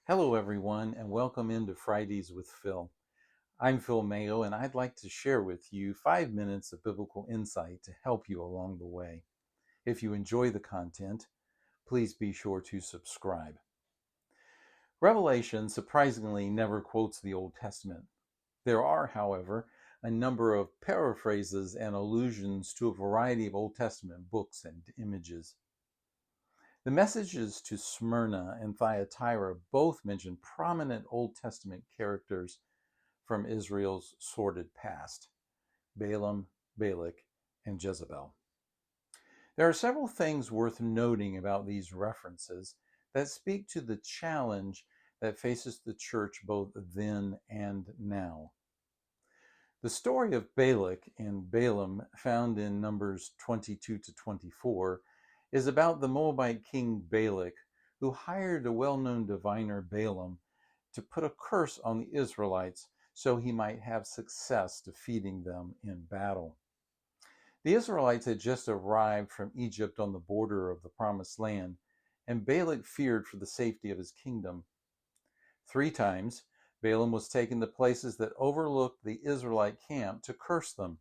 Hello, everyone, and welcome into Fridays with Phil. I'm Phil Mayo, and I'd like to share with you 5 minutes of biblical insight to help you along the way. If you enjoy the content, please be sure to subscribe. Revelation surprisingly never quotes the Old Testament. There are, however, a number of paraphrases and allusions to a variety of Old Testament books and images. The messages to Smyrna and Thyatira both mention prominent Old Testament characters from Israel's sordid past: Balaam, Balak, and Jezebel. There are several things worth noting about these references that speak to the challenge that faces the church both then and now. The story of Balak and Balaam, found in Numbers 22 to 24, is about the Moabite king Balak, who hired a well-known diviner, Balaam, to put a curse on the Israelites so he might have success defeating them in battle. The Israelites had just arrived from Egypt on the border of the Promised Land, and Balak feared for the safety of his kingdom. 3 times, Balaam was taken to places that overlooked the Israelite camp to curse them,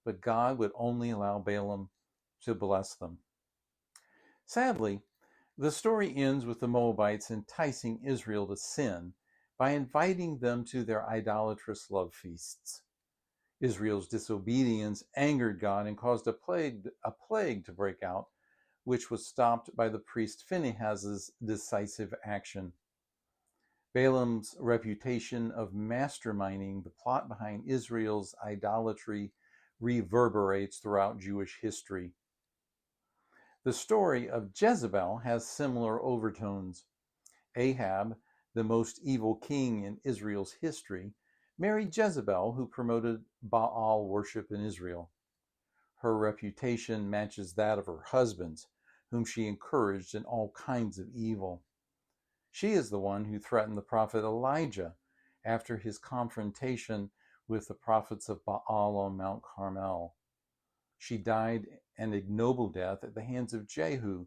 but God would only allow Balaam to bless them. Sadly, the story ends with the Moabites enticing Israel to sin by inviting them to their idolatrous love feasts. Israel's disobedience angered God and caused a plague to break out, which was stopped by the priest Phinehas's decisive action. Balaam's reputation of masterminding the plot behind Israel's idolatry reverberates throughout Jewish history. The story of Jezebel has similar overtones. Ahab, the most evil king in Israel's history, married Jezebel, who promoted Baal worship in Israel. Her reputation matches that of her husband's, whom she encouraged in all kinds of evil. She is the one who threatened the prophet Elijah after his confrontation with the prophets of Baal on Mount Carmel. She died an ignoble death at the hands of Jehu,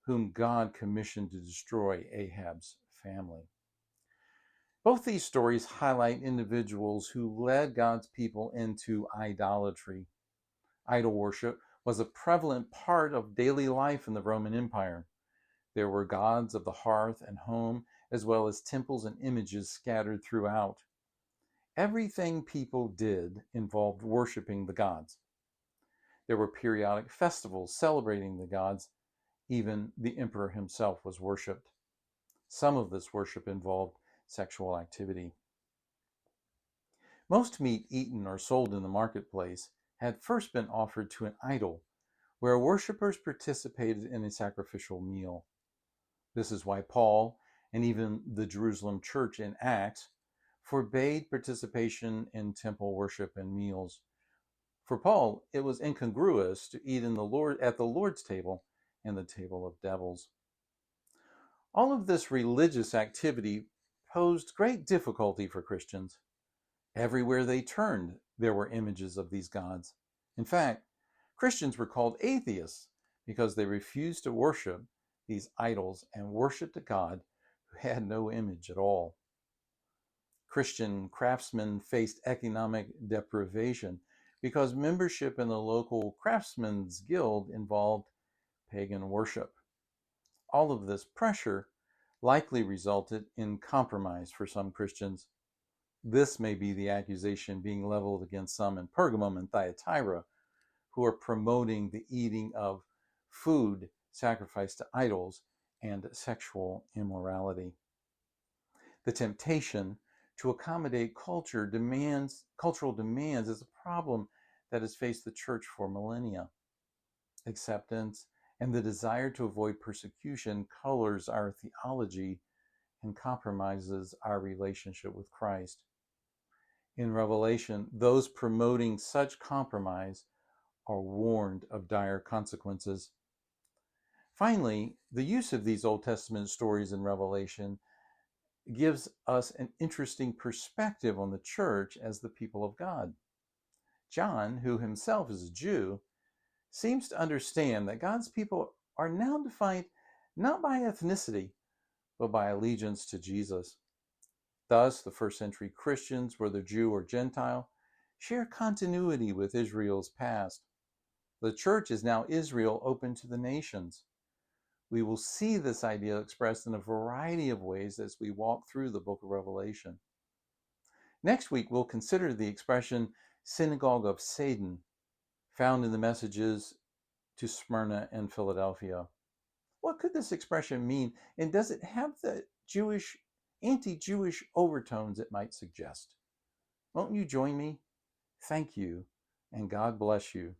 whom God commissioned to destroy Ahab's family. Both these stories highlight individuals who led God's people into idolatry. Idol worship was a prevalent part of daily life in the Roman Empire. There were gods of the hearth and home, as well as temples and images scattered throughout. Everything people did involved worshiping the gods. There were periodic festivals celebrating the gods. Even the emperor himself was worshipped. Some of this worship involved sexual activity. Most meat eaten or sold in the marketplace had first been offered to an idol, where worshippers participated in a sacrificial meal. This is why Paul, and even the Jerusalem church in Acts, forbade participation in temple worship and meals. For Paul, it was incongruous to eat at the Lord's table and the table of devils. All of this religious activity posed great difficulty for Christians. Everywhere they turned, there were images of these gods. In fact, Christians were called atheists because they refused to worship these idols and worshiped a God who had no image at all. Christian craftsmen faced economic deprivation because membership in the local craftsmen's guild involved pagan worship. All of this pressure likely resulted in compromise for some Christians. This may be the accusation being leveled against some in Pergamum and Thyatira, who are promoting the eating of food sacrificed to idols and sexual immorality. The temptation to accommodate cultural demands is a problem that has faced the church for millennia. Acceptance and the desire to avoid persecution colors our theology and compromises our relationship with Christ. In Revelation, those promoting such compromise are warned of dire consequences. Finally, the use of these Old Testament stories in Revelation gives us an interesting perspective on the church as the people of God. John, who himself is a Jew, seems to understand that God's people are now defined not by ethnicity, but by allegiance to Jesus. Thus, the first century Christians, whether Jew or Gentile, share continuity with Israel's past. The church is now Israel open to the nations. We will see this idea expressed in a variety of ways as we walk through the book of Revelation. Next week, we'll consider the expression synagogue of Satan, found in the messages to Smyrna and Philadelphia. What could this expression mean, and does it have the anti-Jewish overtones it might suggest? Won't you join me? Thank you, and God bless you.